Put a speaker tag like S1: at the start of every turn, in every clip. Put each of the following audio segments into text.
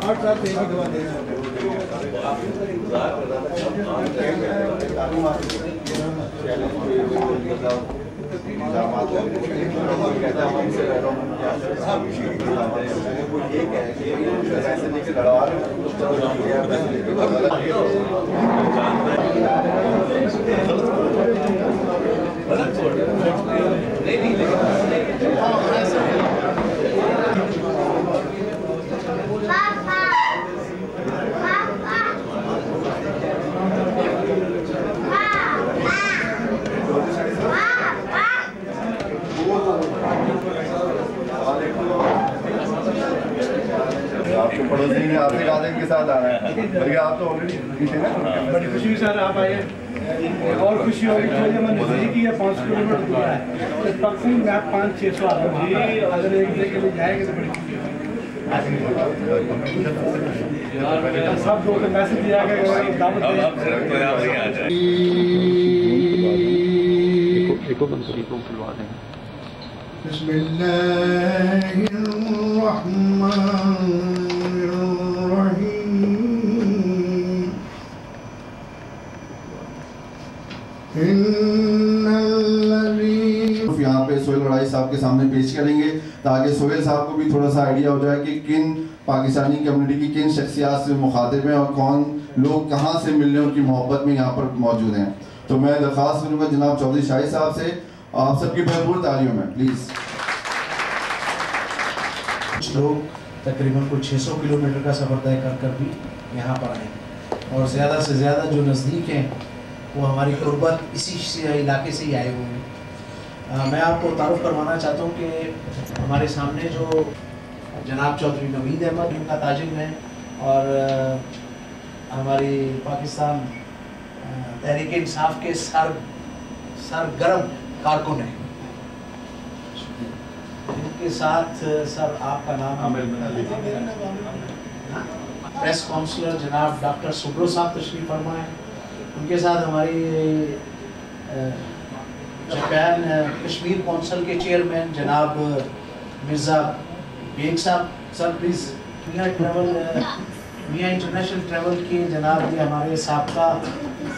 S1: 8 साल से एक ही दवा दे रहे
S2: आपको पड़ोसी ने आपसे कहा था इनके साथ आना है, बल्कि आप तो ऑलरेडी थे ना।
S1: बड़ी खुशी सर आप आए और खुशी होगी जो ये मैंने नज़दीकी है 5 किलोमीटर दूर है तकरीबन मैं 500-600 आदमी अगर एक दिन के लिए जाएंगे तो बड़ी खुशी होगी। सब लोग को मैसेज दिया गया दावत
S3: इको बंद करिए, इको खुलवा दें।
S2: यहाँ पे सोहेल वड़ाई साहब के सामने पेश करेंगे ताकि सोहेल साहब को भी थोड़ा सा आइडिया हो जाए कि किन पाकिस्तानी कम्युनिटी की किन शख्सियात से मुखातिब हैं और कौन लोग कहाँ से मिलने उनकी मोहब्बत में यहाँ पर मौजूद हैं। तो मैं दरख्वास्त करूँगा जनाब चौधरी शाहिद साहब से, आप सबकी भरपूर तालियों में प्लीज़।
S4: कुछ लोग तकरीबन कुछ 600 किलोमीटर का सफ़र तय कर भी यहाँ पर आए और ज़्यादा से ज़्यादा जो नज़दीक हैं वो हमारी कुर्बत इसी इलाके से ही आए हुए हैं। मैं आपको तारुफ करवाना चाहता हूँ कि हमारे सामने जो जनाब चौधरी नवीद अहमद उनका ताजिर हैं और हमारी पाकिस्तान तहरीक इंसाफ के सरगर्म कारकुन हैं। इनके साथ सर आपका नाम प्रेस काउंसलर जनाब डॉक्टर सुब्रो साहब तशरीफ फरमा है। उनके साथ हमारी जापान कश्मीर कौंसिल के चेयरमैन जनाब मिर्ज़ा बेग साहब। सर प्लीज़ मियाँ इंटरनेशनल ट्रैवल के जनाब ये हमारे साबका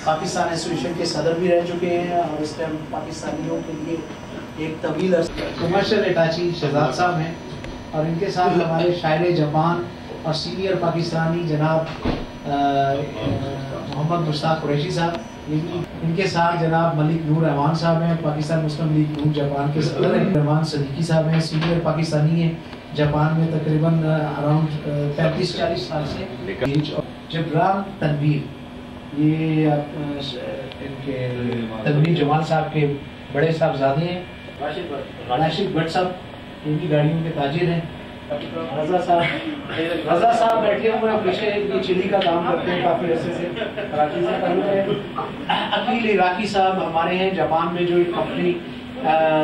S4: पाकिस्तान एसोसिएशन के सदर भी रह चुके हैं और इस टाइम पाकिस्तानियों के लिए एक तवील कमर्शियल अटैची शहजाद साहब हैं और इनके साथ हमारे शायर जापान और सीनियर पाकिस्तानी जनाब मोहम्मद मुश्ताक कुरैशी साहब। इनके साथ जनाब मलिक नूर रहमान साहब हैं, पाकिस्तान मुस्लिम लीग नूर जापान के सदर हैं। रहमान सदीकी साहब हैं, सीनियर पाकिस्तानी हैं, जापान में तकरीबन अराउंड 35-40 साल से। जबरान तनवीर ये इनके तनवीर जमाल साहब के बड़े साहबजादे हैं। राशिद भट्ट साहब ये भी गाड़ियों के ताजिर हैं। रजा साहब बैठे हुए हैं, पीछे ये चिली का काम करते हैं काफ़ी अर्से से, कराची से ताल्लुक है। अकील इराकी साहब हमारे हैं, जापान में जो एक कंपनी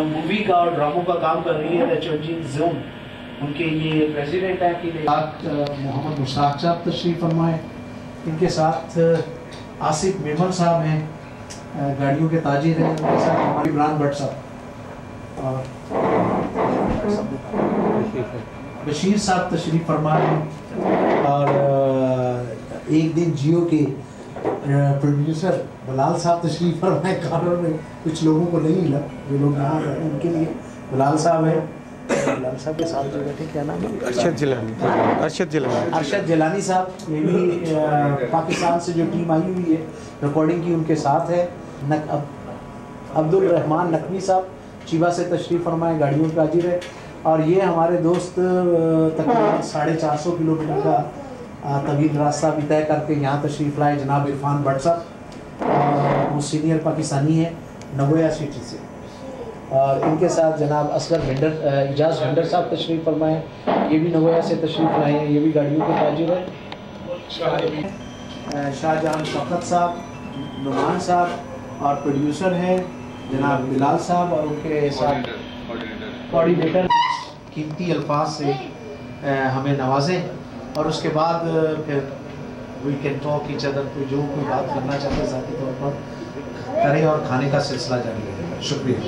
S4: मूवी का और ड्रामों का काम कर रही है द चोजिन जोन, उनके ये प्रेसिडेंट हैं। अकील मोहम्मद मुश्ताक साहब तशरीफ फरमाए। इनके साथ आसिफ मेमन साहब हैं, गाड़ियों के ताजिर हैं। उनके साथ हमारे इमरान भट्ट साहब और बशीर साहब तशरीफ फरमाए। और एक दिन जियो के प्रोड्यूसर बलाल साहब तशरीफ फरमाए। कानून में कुछ लोगों को नहीं मिला, जो लोग यहाँ गए उनके लिए बलाल साहब है। बलाल साहब के साथ जो बैठे क्या नाम है? अरशद जिलानी साहब, ये भी पाकिस्तान से जो टीम आई हुई है रिकॉर्डिंग की उनके साथ है। अब्दुल रहमान नकवी साहब चीबा से तशरीफ़ फरमाए, गाड़ियों का ताजिर है। और ये हमारे दोस्त तकरीबन 450 किलोमीटर का तवील रास्ता भी तय करके यहाँ तशरीफ़ लाए जनाब इरफान भट्ट साहब, वो सीनियर पाकिस्तानी हैं नगोया सिटी से। और इनके साथ जनाब असगर इजाज़ भेंडर साहब तशरीफ़ फरमाए, ये भी नगोया से तशरीफ़ लाए हैं, ये भी गाड़ियों के ताजिर है। शाहजहान शौकत साहब, नुमान साहब और प्रोड्यूसर हैं जनाब बिलाल साहब और उनके साथ कोऑर्डिनेटर कीमती अल्फाज से हमें नवाजें। और उसके बाद फिर we can talk each other, पे जो कोई बात करना चाहते हैं ज़ाती तौर पर करें और खाने का सिलसिला जारी रहेगा। शुक्रिया।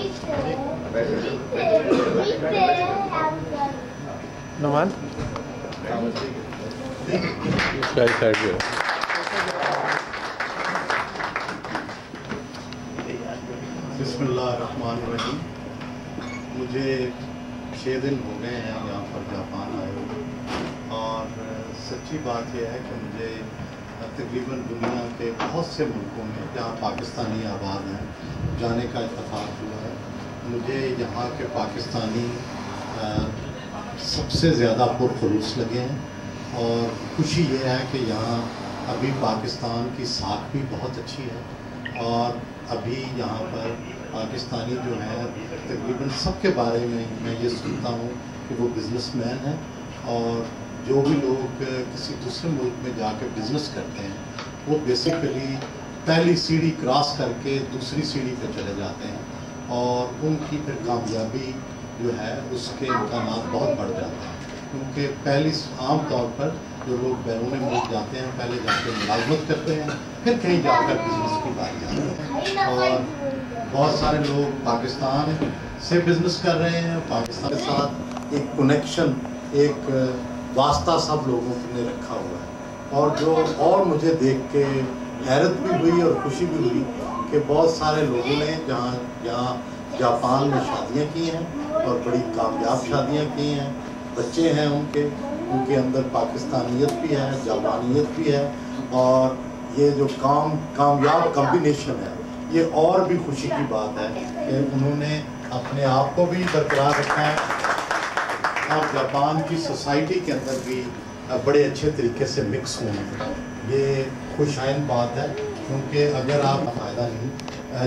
S4: नुमान
S5: बिस्मिल्लाहिर्रहमानिर्रहीम। मुझे 6 दिन हो गए हैं यहाँ पर जापान आए हुए, और सच्ची बात यह है कि मुझे तकरीबन दुनिया के बहुत से मुल्कों में जहाँ पाकिस्तानी आबाद हैं जाने का इत्तेफाक हुआ है। मुझे यहाँ के पाकिस्तानी सबसे ज़्यादा पुरखलूस लगे हैं, और खुशी ये है कि यहाँ अभी पाकिस्तान की साख भी बहुत अच्छी है, और अभी यहाँ पर पाकिस्तानी जो हैं तकरीबन सबके बारे में मैं ये सुनता हूँ कि वो बिज़नेसमैन हैं, और जो भी लोग किसी दूसरे मुल्क में जाकर बिज़नेस करते हैं वो बेसिकली पहली सीढ़ी क्रॉस करके दूसरी सीढ़ी पर चले जाते हैं, और उनकी फिर कामयाबी जो है उसके इम्कानात बहुत बढ़ जाते हैं। क्योंकि पहली आम तौर पर जो लोग बैरून मुल्क जाते हैं पहले जाकर मुलाजमत करते हैं, फिर कहीं जाकर बिजनेस की बारी आती है, और बहुत सारे लोग पाकिस्तान से बिजनेस कर रहे हैं। पाकिस्तान के साथ एक कनेक्शन, एक वास्ता सब लोगों ने रखा हुआ है, और जो और मुझे देख के हैरत भी हुई और खुशी भी हुई कि बहुत सारे लोगों ने जहाँ जापान में शादियाँ की हैं और बड़ी कामयाब शादियाँ की हैं, बच्चे हैं उनके अंदर पाकिस्तानियत भी है, जापानियत भी है, और ये जो कामयाब कॉम्बिनेशन है ये और भी खुशी की बात है कि उन्होंने अपने आप को भी बरकरार रखा है और जापान की सोसाइटी के अंदर भी बड़े अच्छे तरीके से मिक्स होना। ये खुशाइन बात है, क्योंकि अगर आप फ़ायदा नहीं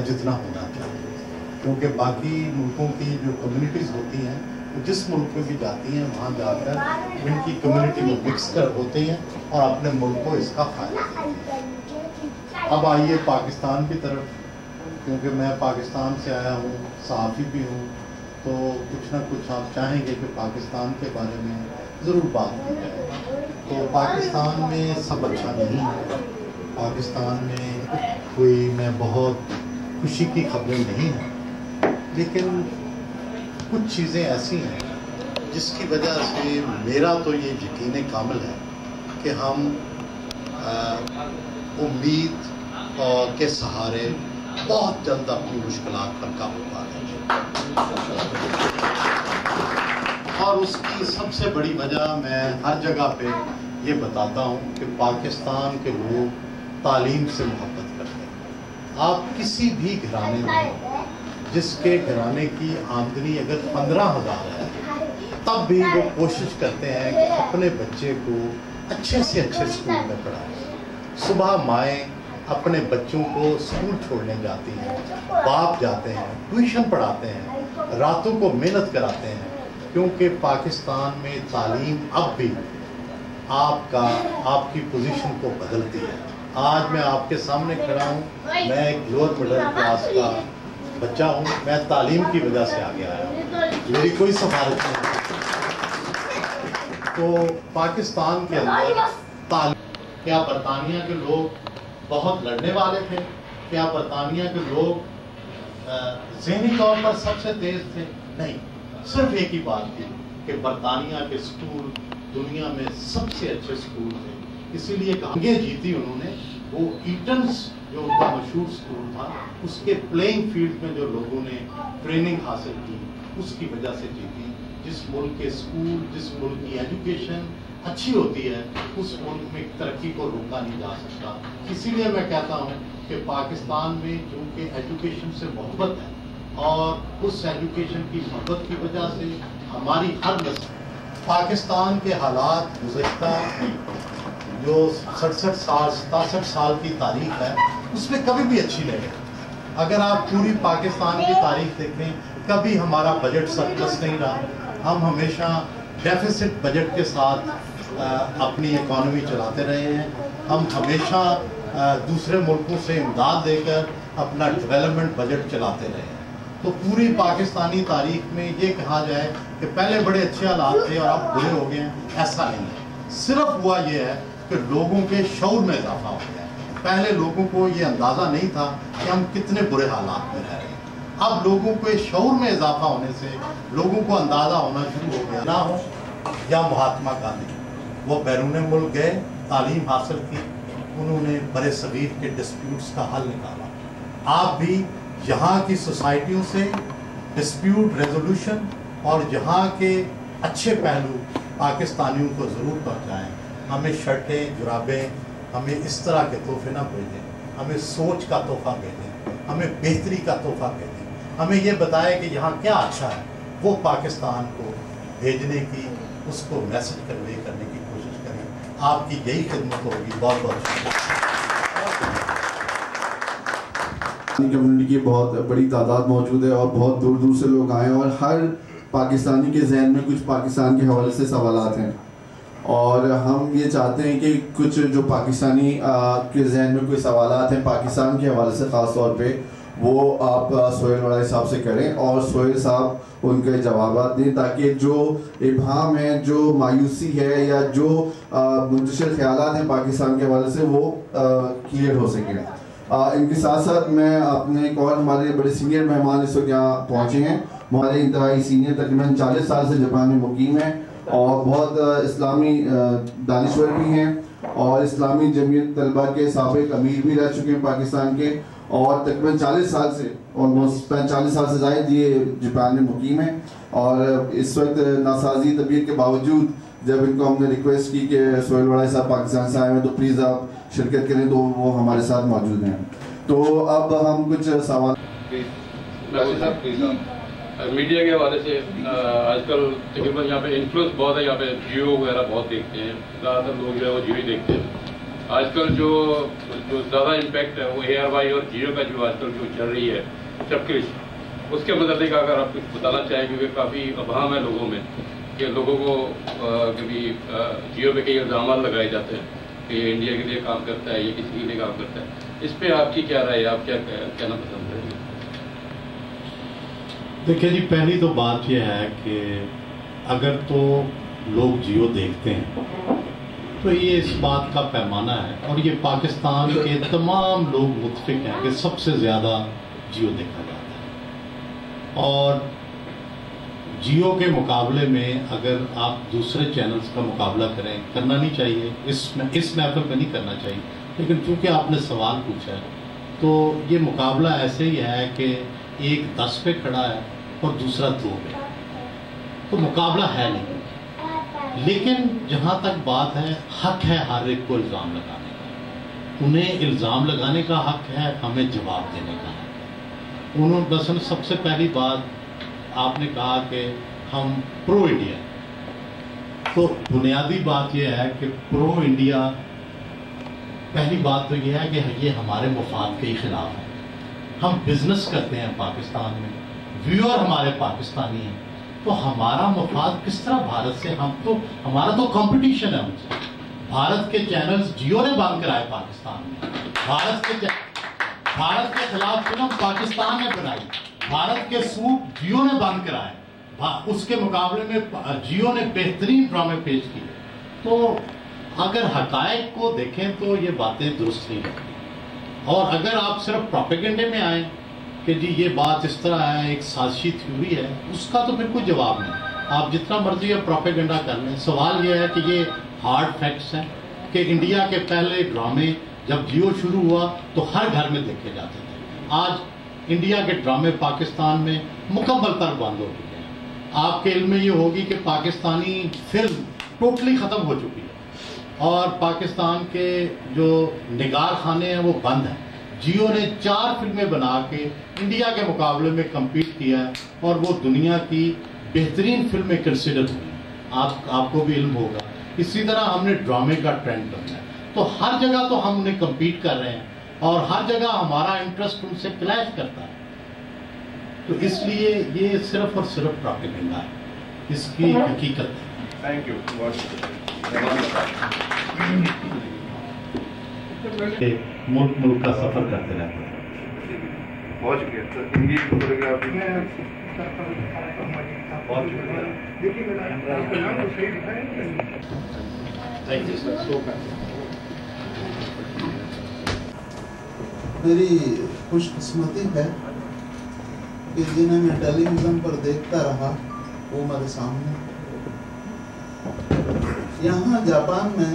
S5: जितना होना चाहिए, क्योंकि बाकी मुल्कों की जो कम्युनिटीज़ होती हैं जिस मुल्क में भी जाती हैं वहाँ जाकर उनकी कम्युनिटी में मिक्स कर होते हैं और अपने मुल्क को इसका फ़ायदा देते हैं। अब आइए पाकिस्तान की तरफ, क्योंकि मैं पाकिस्तान से आया हूँ, सहाफ़ी भी हूँ, तो कुछ ना कुछ आप चाहेंगे कि पाकिस्तान के बारे में ज़रूर बात की जाए। तो पाकिस्तान में सब अच्छा नहीं है, पाकिस्तान में कोई मैं बहुत खुशी की खबरें नहीं हैं, लेकिन कुछ चीज़ें ऐसी हैं जिसकी वजह से मेरा तो ये यकीन कामिल है कि हम उम्मीद और के सहारे बहुत जल्द अपनी मुश्किलात पर काबू पा लेंगे। और उसकी सबसे बड़ी वजह मैं हर जगह पे ये बताता हूँ कि पाकिस्तान के लोग तालीम से मोहब्बत करते हैं। आप किसी भी घराने में जिसके घराने की आमदनी अगर 15,000 है, तब भी वो कोशिश करते हैं कि अपने बच्चे को अच्छे से अच्छे स्कूल में पढ़ाएं। सुबह माएँ अपने बच्चों को स्कूल छोड़ने जाती हैं, बाप जाते हैं, ट्यूशन पढ़ाते हैं, रातों को मेहनत कराते हैं, क्योंकि पाकिस्तान में तालीम अब भी आपकी पोजीशन को बदलती है। आज मैं आपके सामने खड़ा हूँ, मैं एक लोअर मिडिल क्लास का बच्चा हूँ, मैं तालीम की वजह से आगे आया हूँ, मेरी कोई सिफारिश नहीं। तो पाकिस्तान के अंदर तालीम, क्या बरतानिया के लोग बहुत लड़ने वाले थे? क्या बरतानिया के लोग ज़हनी तौर पर सबसे तेज थे? नहीं, सिर्फ एक ही बात थी कि बरतानिया के स्कूल दुनिया में सबसे अच्छे स्कूल थे, इसीलिए कहांगे जीती उन्होंने। वो ईटन्स जो उनका मशहूर स्कूल था, उसके प्लेइंग फील्ड में जो लोगों ने ट्रेनिंग हासिल की उसकी वजह से जीती। जिस मुल्क के स्कूल, जिस मुल्क की एजुकेशन अच्छी होती है, उस मुल्क में तरक्की को रोका नहीं जा सकता। इसीलिए मैं कहता हूँ कि पाकिस्तान में क्योंकि एजुकेशन से मोहब्बत है और उस एजुकेशन की मोहब्बत की वजह से हमारी हर नस्ल, पाकिस्तान के हालात गुज़श्ता जो 67 साल की तारीख है उसमें कभी भी अच्छी नहीं है। अगर आप पूरी पाकिस्तान की तारीख देखें, कभी हमारा बजट सरप्लस नहीं रहा। हम हमेशा डेफिसिट बजट के साथ अपनी इकॉनमी चलाते रहे हैं। हम हमेशा दूसरे मुल्कों से इमदाद देकर अपना डेवलपमेंट बजट चलाते रहे हैं। तो पूरी पाकिस्तानी तारीख में ये कहा जाए कि पहले बड़े अच्छे हालात थे और अब बुरे हो गए हैं, ऐसा नहीं है। सिर्फ हुआ ये है कि लोगों के शऊर में इजाफा हो गया है। पहले लोगों को ये अंदाज़ा नहीं था कि हम कितने बुरे हालात में रह रहे हैं। अब लोगों के शऊर में इजाफा होने से लोगों को अंदाज़ा होना शुरू हो गया। ना हो या महात्मा गांधी, وہ بیرون ملک گئے, تعلیم حاصل کی, انہوں نے برِ صغیر کے ڈسپیوٹس کا حل نکالا. آپ بھی یہاں کی سوسائٹیوں سے ڈسپیوٹ ریزولوشن اور یہاں کے اچھے پہلو پاکستانیوں کو ضرور پہنچائیں. ہمیں شرٹیں, جرابیں, ہمیں اس طرح کے تحفے نہ بھیجیں, ہمیں سوچ کا تحفہ بھیجیں, ہمیں بہتری کا تحفہ بھیجیں, ہمیں یہ بتائیں کہ یہاں کیا اچھا ہے, وہ پاکستان کو بھیجنے کی, اس کو میسج کنوے کرنے کی کوشش کریں. آپ کی یہی خدمت ہوگی. بہت بہت شکریہ.
S2: کمیونٹی کی بہت بڑی تعداد موجود ہے اور بہت دور دور سے لوگ آئے ہیں, اور ہر پاکستانی کے ذہن میں کچھ پاکستان کے حوالے سے سوالات ہیں, اور ہم یہ چاہتے ہیں کہ کچھ جو پاکستانی کے ذہن میں کوئی سوالات ہیں پاکستان کے حوالے سے خاص طور پہ, وہ آپ سہیل وڑائی صاحب سے کریں اور سہیل صاحب ان کے جوابات دیں, تاکہ جو ابہام ہے, جو مایوسی ہے, یا جو منتشر خیالات ہیں پاکستان کے حوالے سے, وہ کلیئر ہو سکیں. ان کے ساتھ ساتھ میں اپنے ایک اور ہمارے بڑے سینئر مہمان اس وقت یہاں پہنچے ہیں. ہمارے انتہائی سینئر, تقریباً 40 سال سے جاپان میں مقیم ہیں, اور بہت اسلامی دانشور بھی ہیں, اور اسلامی جمعیت طلبہ کے سابق امیر بھی رہ چکے ہیں پاکستان کے, اور تقریباً 40 سال سے, آلموسٹ 40 سال سے زائد یہ جاپان میں مقیم ہیں. اور اس وقت ناسازی طبیعت کے باوجود جب ان کو ہم نے ریکویسٹ کی کہ سہیل وڑائی صاحب پاکستان سے آئے ہیں تو پلیز آپ شرکت کریں, تو وہ ہمارے ساتھ موجود ہیں. تو اب ہم کچھ سوال
S3: میڈیا کے حوالے سے آج کل تقریباً یہاں پہ انفلوئنس بہت ہے, یہاں پہ جیو وغیرہ بہت دیکھتے ہیں, زیادہ تر لوگ جو ہے وہ جیو ہی دیکھتے ہیں. آج کل جو زیادہ امپیکٹ ہے وہ ARY اور جیو کا جو آج کل جو چل رہی ہے چپکرش, اس کے متعلق اگر آپ کچھ بتانا چاہیں, کیونکہ کافی ابہام ہے لوگوں میں کہ لوگوں کو کبھی جیو پہ کئی الزامات لگائے جاتے ہیں کہ یہ انڈیا کے لیے کام کرتا ہے, یہ کسی کے لیے کام کرتا ہے. اس پہ آپ کی کیا رائے ہے, آپ کیا کہنا پسند کریں گے؟
S5: دیکھیں جی, پہلی تو بات یہ ہے کہ اگر تو لوگ جیو دیکھتے ہیں تو یہ اس بات کا پیمانہ ہے, اور یہ پاکستان کے تمام لوگ متفق ہیں کہ سب سے زیادہ جیو دیکھا جاتا ہے. اور جیو کے مقابلے میں اگر آپ دوسرے چینلز کا مقابلہ کرنا نہیں چاہیے, اس محفل میں نہیں کرنا چاہیے, لیکن چونکہ آپ نے سوال پوچھا ہے تو یہ مقابلہ ایسے ہی ہے کہ ایک 10 پہ کھڑا ہے اور دوسرا 2 پہ, تو مقابلہ ہے نہیں. لیکن جہاں تک بات ہے, حق ہے ہر ایک کو الزام لگانے کا, انہیں الزام لگانے کا حق ہے, ہمیں جواب دینے کا حق ہے. انہوں مثلا سب سے پہلی بات آپ نے کہا کہ ہم پرو انڈیا, تو بنیادی بات یہ ہے کہ پرو انڈیا, پہلی بات تو یہ ہے کہ یہ ہمارے مفاد کے خلاف ہے. ہم بزنس کرتے ہیں پاکستان میں, ویور ہمارے پاکستانی ہیں, تو ہمارا مفاد کس طرح بھارت سے, ہمارا تو کمپٹیشن ہے ان سے. بھارت کے چینلز جیو نے بند کرائے پاکستان میں, بھارت کے خلاف فلم پاکستان نے بنائی, بھارت کے سوٹ جیو نے بند کرائے, اس کے مقابلے میں جیو نے بہترین ڈرامے پیش کیے. تو اگر حقائق کو دیکھیں تو یہ باتیں درست نہیں ہوتی, اور اگر آپ صرف پروپیگنڈے میں آئیں کہ جی یہ بات اس طرح ہے, ایک سازشی تھیوری ہے, اس کا تو پھر کوئی جواب نہیں. آپ جتنا مرضی ہے پروپیگنڈا کر لیں. سوال یہ ہے کہ یہ ہارڈ فیکٹس ہیں کہ انڈیا کے پہلے ڈرامے جب جیو شروع ہوا تو ہر گھر میں دیکھے جاتے تھے. آج انڈیا کے ڈرامے پاکستان میں مکمل طور بند ہو چکے ہیں. آپ کے علم میں یہ ہوگی کہ پاکستانی فلم ٹوٹلی ختم ہو چکی ہے, اور پاکستان کے جو نگار خانے ہیں وہ بند ہیں. جیو نے 4 فلمیں بنا کے انڈیا کے مقابلے میں کمپیٹ کیا ہے, اور وہ دنیا کی بہترین فلمیں کنسیڈر ہوئی. آپ کو بھی علم ہوگا. اسی طرح ہم نے ڈرامے کا ٹرینڈ بنایا, تو ہر جگہ تو ہم انہیں کمپیٹ کر رہے ہیں, اور ہر جگہ ہمارا انٹرسٹ ان سے کلیش کرتا ہے. تو اس لیے یہ صرف اور صرف پروپیگنڈا ہے, اس کی حقیقت ہے.
S1: Thank you.
S5: ملک کا سفر کرتے رہتے ہیں.
S2: بہت شکریہ.
S6: میری خوش قسمتی ہے کہ جنہیں میں ٹیلی ویژن پر دیکھتا رہا وہ میرے سامنے यहाँ जापान में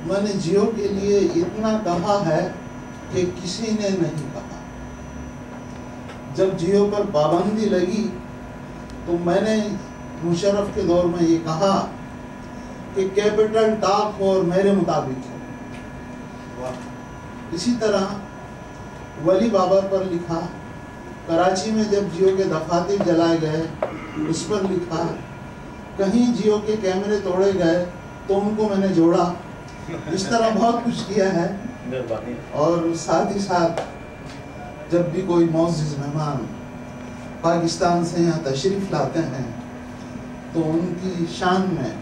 S6: मैंने जियो के लिए इतना कहा है कि किसी ने नहीं कहा। जब जियो पर पाबंदी लगी तो मैंने मुशर्रफ के दौर में ये कहा कि कैपिटल टॉक हो और मेरे मुताबिक हो। इसी तरह वली बाबा पर लिखा, कराची में जब जियो के दफातर जलाए गए उस पर लिखा, कहीं जियो के कैमरे तोड़े गए तो उनको मैंने जोड़ा। इस तरह बहुत कुछ किया है। और साथ ही साथ जब भी कोई मुअज़्ज़िज़ मेहमान पाकिस्तान से यहाँ तशरीफ़ लाते हैं तो उनकी शान में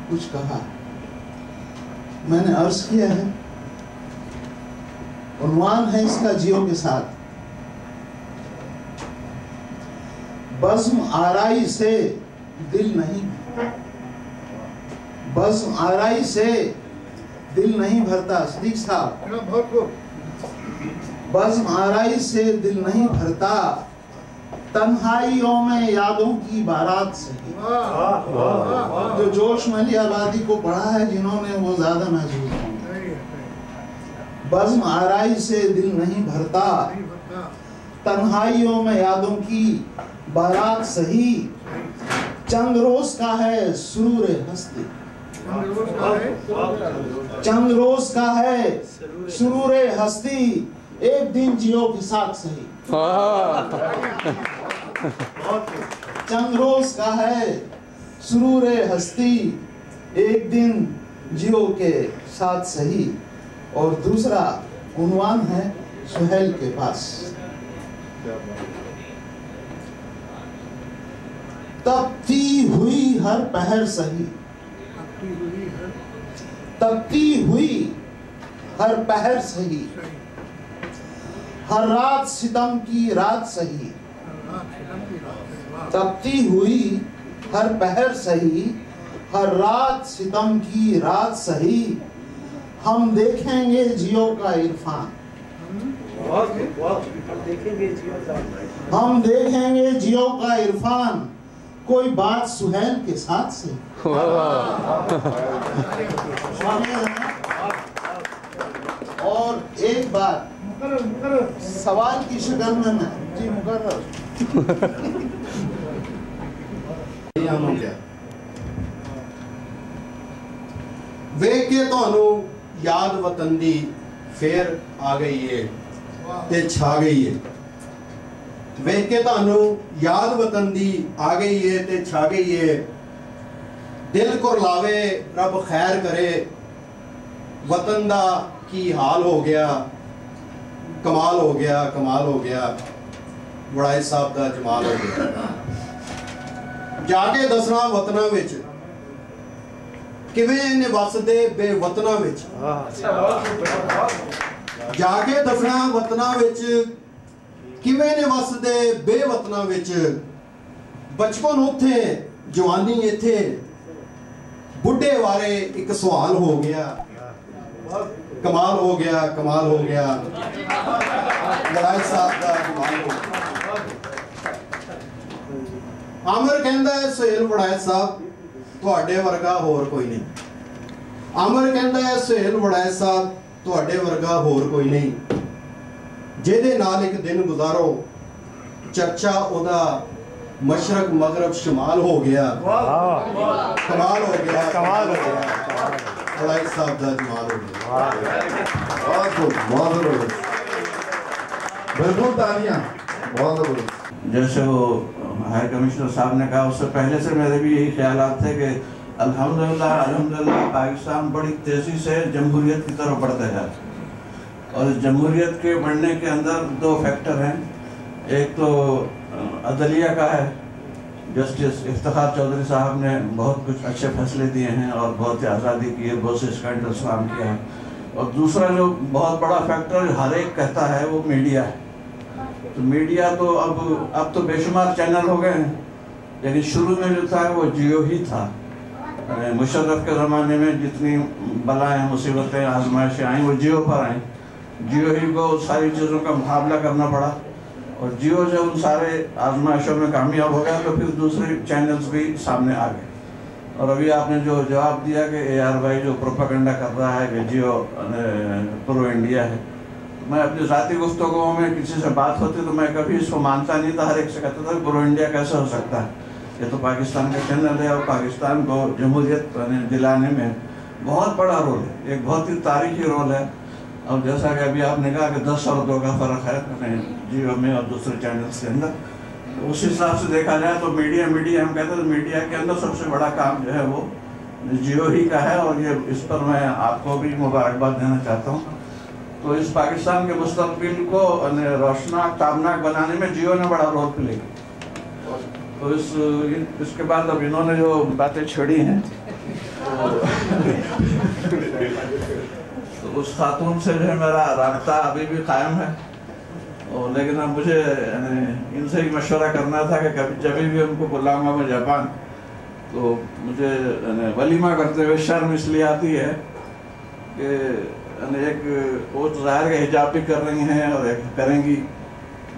S6: कुछ कहा। मैंने अर्ज़ किया है, उन्वान है इसका जियो के साथ, बज़्म आराई से दिल नहीं, बज़्म आराई से दिल नहीं भरता। सदीक साहब, बज़्म आराई से दिल नहीं भरता, तन्हाइयों में यादों की बारात सही। जो जोश में अली आबादी को पढ़ा है जिन्होंने, वो ज्यादा महसूस होंगे। बज़्म आराई से दिल नहीं भरता, तन्हाइयों में यादों की बारात सही, चंद रोज का है सुरूर हस्ती, चंद रोज का है सुरूर हस्ती, एक दिन जियो के साथ सही। चंद रोज का है सुरूर हस्ती, एक दिन जियो के साथ सही। और दूसरा उन्वान है सुहेल के पास। तपती हुई हर पहर सही, तपती हुई हर पहर सही, हर रात सितम की रात सही। तपती हुई हर पहर सही, हर रात सितम की रात सही, हम देखेंगे जियो का इरफान, हम देखेंगे जियो का इरफान, कोई बात सुहेल के साथ से। और एक बात सवाल की शक्ल में मैं जी मुकर्रर
S7: ਵੇਖ ਕੇ ਤੁਹਾਨੂੰ ਯਾਦ ਵਤਨ ਦੀ ਫੇਰ ਆ ਗਈ ਏ ਤੇ ਛਾ ਗਈ ਏ। ਵੇਖ ਕੇ ਤੁਹਾਨੂੰ ਯਾਦ ਵਤਨ ਦੀ ਆ ਗਈ ਏ ਤੇ ਛਾ ਗਈ ਏ। ਦਿਲ ਕੁਰਲਾਵੇ ਰੱਬ ਖੈਰ ਕਰੇ, ਵਤਨ ਦਾ ਕੀ ਹਾਲ ਹੋ ਗਿਆ, ਕਮਾਲ ਹੋ ਗਿਆ, ਕਮਾਲ ਹੋ ਗਿਆ, ਵੜਾਏ ਸਾਹਿਬ ਦਾ ਜਮਾਲ ਹੋ ਗਿਆ। ਜਾ ਕੇ ਦੱਸਣਾ ਵਤਨਾਂ ਵਿੱਚ ਕਿਵੇਂ ਨੇ ਵਸਦੇ ਬੇਵਤਨਾਂ ਵਿੱਚ, ਜਾ ਕੇ ਦੱਸਣਾ ਵਤਨਾਂ ਵਿੱਚ ਕਿਵੇਂ ਨੇ ਵਸਦੇ ਬੇਵਤਨਾਂ ਵਿੱਚ। ਬਚਪਨ ਉੱਥੇ, ਜਵਾਨੀ ਇੱਥੇ, ਬੁੱਢੇ ਵਾਰੇ ਇੱਕ ਸਵਾਲ ਹੋ ਗਿਆ, ਕਮਾਲ ਹੋ ਗਿਆ, ਕਮਾਲ ਹੋ ਗਿਆ, ਵੜਾਏ ਸਾਹਿਬ ਦਾ ਕਮਾਲ ਹੋ ਗਿਆ। ਆਮਰ ਕਹਿੰਦਾ ਹੈ ਸੁਹੇਲ ਵੜਾਏ ਸਾਹਿਬ ਤੁਹਾਡੇ ਵਰਗਾ ਹੋਰ ਕੋਈ ਨਹੀਂ। ਆਮਰ ਕਹਿੰਦਾ ਹੈ ਸੁਹੇਲ ਵੜਾਏ ਸਾਹਿਬ ਤੁਹਾਡੇ ਵਰਗਾ ਹੋਰ ਕੋਈ ਨਹੀਂ, ਜਿਹਦੇ ਨਾਲ ਇੱਕ ਦਿਨ ਗੁਜ਼ਾਰੋ ਚਰਚਾ ਉਹਦਾ ਮਸ਼ਰਕ ਮਗਰਬ ਸ਼ਮਾਲ ਹੋ ਗਿਆ। ਕਮਾਲ ਹੋ ਗਿਆ, ਕਮਾਲ ਹੋ ਗਿਆ, ਵੜਾਏ ਸਾਹਿਬ ਦਾ ਜਮਾਲ ਹੋ ਗਿਆ।
S2: बहुत बिल्कुल तालियां, बहुत जबरदस्त।
S8: जैसे वो हाई कमिश्नर साहब ने कहा, उससे पहले से मेरे भी यही ख्यालात थे कि अल्हम्दुलिल्लाह अल्हम्दुलिल्लाह पाकिस्तान बड़ी तेज़ी से जमहूरियत की तरफ बढ़ता है। और इस जमहूरियत के बढ़ने के अंदर दो फैक्टर हैं। एक तो अदलिया का है, जस्टिस इफ्तिखार चौधरी साहब ने बहुत कुछ अच्छे फैसले दिए हैं और बहुत ही आज़ादी की है, बहुत से स्कैंडल्स काम किया है। और दूसरा जो बहुत बड़ा फैक्टर हर एक कहता है वो मीडिया है। तो मीडिया तो अब तो बेशुमार चैनल हो गए हैं, लेकिन शुरू में जो था वो जियो ही था। मुशर्रफ के ज़माने में जितनी बलाएं, मुसीबतें, आजमाइशें आई वो जियो पर आई। जियो ही को सारी चीज़ों का मुकाबला करना पड़ा। اور جیو جو ان سارے آزمائشوں میں کامیاب ہو گیا تو پھر دوسرے چینلز بھی سامنے آ گئے. اور ابھی آپ نے جو جواب دیا کہ AR جو پروپیگنڈا کر رہا ہے کہ جیو پرو انڈیا ہے، میں اپنی ذاتی گفتگوؤں میں کسی سے بات ہوتی تو میں کبھی اس کو مانتا نہیں تھا. ہر ایک سے کہتا تھا پرو انڈیا کیسے ہو سکتا ہے، یہ تو پاکستان کا چینل ہے اور پاکستان کو جمہوریت دلانے میں بہت بڑا رول ہے، ایک بہت ہی تاریخی رول ہے. اور جیسا کہ ابھی آپ نے کہا کہ 10 اور 2 کا فرق ہے جیو میں اور دوسرے چینلز کے اندر، اس حساب سے دیکھا جائے تو میڈیا ہم کہتے ہیں میڈیا کے اندر سب سے بڑا کام جو ہے وہ جیو ہی کا ہے. اور یہ اس پر میں آپ کو بھی مبارکباد دینا چاہتا ہوں. تو اس پاکستان کے مستقبل کو روشناک تابناک بنانے میں جیو نے بڑا رول پلے کیا. تو اس کے بعد اب انہوں نے جو باتیں چھڑی ہیں تو اس خاتون سے جو ہے میرا رابطہ ابھی بھی قائم ہے. لیکن اب مجھے ان سے ہی مشورہ کرنا تھا کہ جب بھی ان کو بلاؤں گا میں جاپان تو مجھے ولیمہ کرتے ہوئے شرم اس لیے آتی ہے کہ ایک وہ ظاہر کے حجاب بھی کر رہی ہیں اور ایک کریں گی،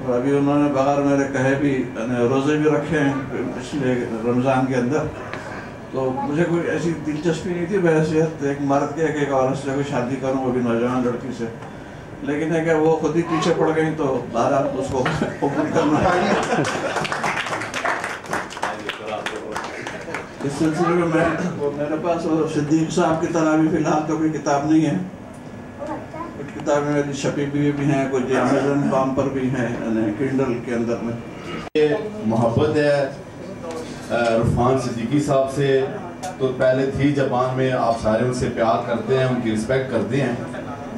S8: اور ابھی انہوں نے بغیر میرے کہے بھی روزے بھی رکھے ہیں پچھلے رمضان کے اندر. تو مجھے کوئی ایسی دلچسپی نہیں تھی بحیثیت ایک مرد کے ایک عورت سے کوئی شادی کروں، وہ بھی نوجوان لڑکی سے. لیکن ہے کہ وہ خود ہی پیچھے پڑ گئی تو بہرحال اس کو قبول کرنا ہے. اس سلسلے میں میرے پاس صدیق صاحب کی طرح بھی فی الحال تو کوئی کتاب نہیں ہے. کچھ کتابیں میری چھپی بھی ہیں، کچھ امیزن کام پر بھی ہیں کنڈل کے اندر میں.
S2: یہ محبت ہے عرفان صدیقی صاحب سے تو پہلے تھی جاپان میں، آپ سارے ان سے پیار کرتے ہیں، ان کی رسپیکٹ کرتے ہیں.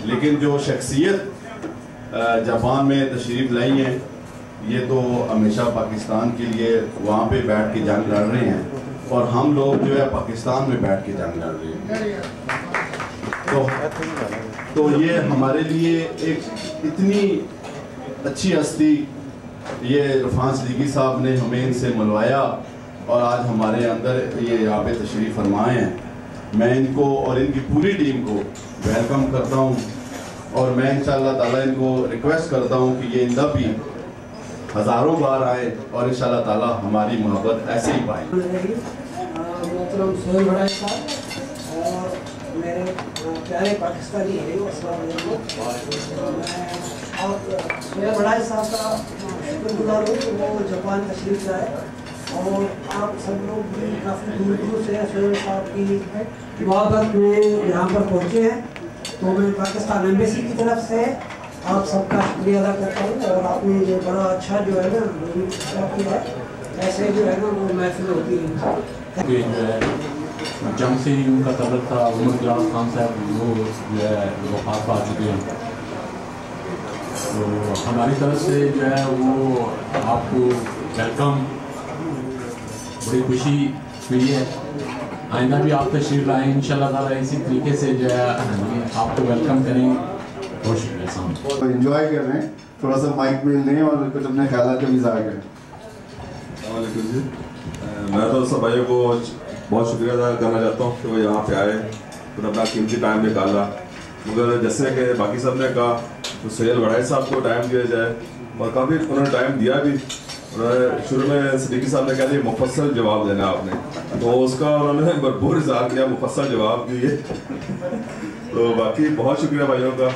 S2: لیکن جو شخصیت جاپان میں تشریف لائی ہیں یہ تو ہمیشہ پاکستان کے لیے وہاں پہ بیٹھ کے جنگ لڑ رہے ہیں اور ہم لوگ جو ہے پاکستان میں بیٹھ کے جنگ لڑ رہے ہیں. تو یہ ہمارے لیے ایک اتنی اچھی ہستی، یہ عرفان صدیقی صاحب نے ہمیں ان سے ملوایا اور آج ہمارے اندر یہ یہاں پہ تشریف فرمائے ہیں. میں ان کو اور ان کی پوری ٹیم کو ویلکم کرتا ہوں اور میں انشاءاللہ تعالیٰ ان کو ریکویسٹ کرتا ہوں کہ یہ اندہ بھی ہزاروں بار آئے اور انشاءاللہ تعالیٰ ہماری محبت ایسے ہی پائیں.
S9: محترم سہیل بڑائی صاحب اور میرے پیارے پاکستانی السلام علیکم. اور سہیل بڑائی صاحب کا شکر گزار ہوں کہ وہ جاپان تشریف لائے اور آپ سب لوگ بھی کافی دور دور سے سہیل صاحب کی محبت میں یہاں پر پہنچے ہیں. تو میں پاکستان ایمبیسی کی طرف سے آپ سب کا شکریہ ادا کرتا ہوں اور آپ نے یہ بڑا اچھا جو ہے نا کیا ہے، ایسے جو ہے نا وہ محفل ہوتی ہے.
S10: جنگ سے ہی ان کا تعلق تھا. عمر دراز خان صاحب وہ جو ہے وفات پا چکے ہیں، تو ہماری طرف سے جو ہے وہ آپ کو ویلکم، بڑی خوشی ہوئی ہے. آئندہ بھی آپ تشریف لائیں انشاءاللہ تعالیٰ اسی طریقے سے جو ہے آپ کو ویلکم کریں. بہت شکریہ.
S2: انجوائے کر رہے ہیں، تھوڑا سا مائک میں لیں اور کچھ اپنے خیالات کا بھی اظہار کریں.
S11: السلام علیکم جی. میں تو سب بھائیوں کو بہت شکریہ ادا کرنا چاہتا ہوں کہ وہ یہاں پہ آئے، پھر اپنا قیمتی ٹائم نکالا. مگر جیسے کہ باقی سب نے کہا تو سہیل بڑائی صاحب کو ٹائم دیا جائے اور کافی انہوں نے ٹائم دیا بھی. شروع میں صدیقی صاحب نے کہا کہ مفصل جواب دینا آپ نے، تو اس کا انہوں نے بھرپور اظہار کیا، مفصل جواب دیے. تو باقی بہت شکریہ بھائیوں کا.